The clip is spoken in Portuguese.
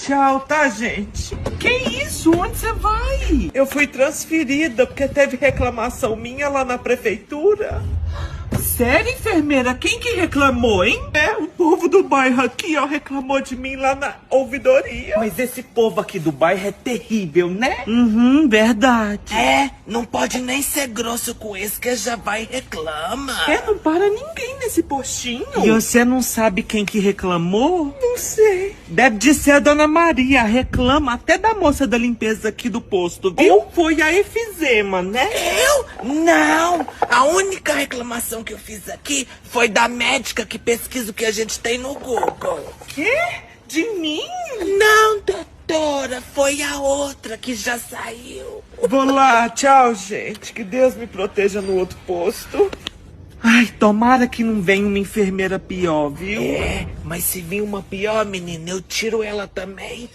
Tchau, tá, gente? Que isso? Onde você vai? Eu fui transferida porque teve reclamação minha lá na prefeitura. Sério, enfermeira? Quem que reclamou, hein? O povo do bairro aqui, ó, reclamou de mim lá na ouvidoria. Mas esse povo aqui do bairro é terrível, né? Verdade. Não pode nem ser grosso com esse que já vai e reclama. Não para ninguém nesse postinho. E você não sabe quem que reclamou? Não sei. Deve de ser a Dona Maria. Reclama até da moça da limpeza aqui do posto, viu? Ou foi a efizema, né? Eu? Não! A única reclamação que eu fiz aqui foi da médica que pesquisa o que a gente tem no Google. Quê? De mim? Não, doutora, foi a outra que já saiu. Vou lá, tchau, gente. Que Deus me proteja no outro posto. Ai, tomara que não venha uma enfermeira pior, viu? Mas se vir uma pior, menina, eu tiro ela também.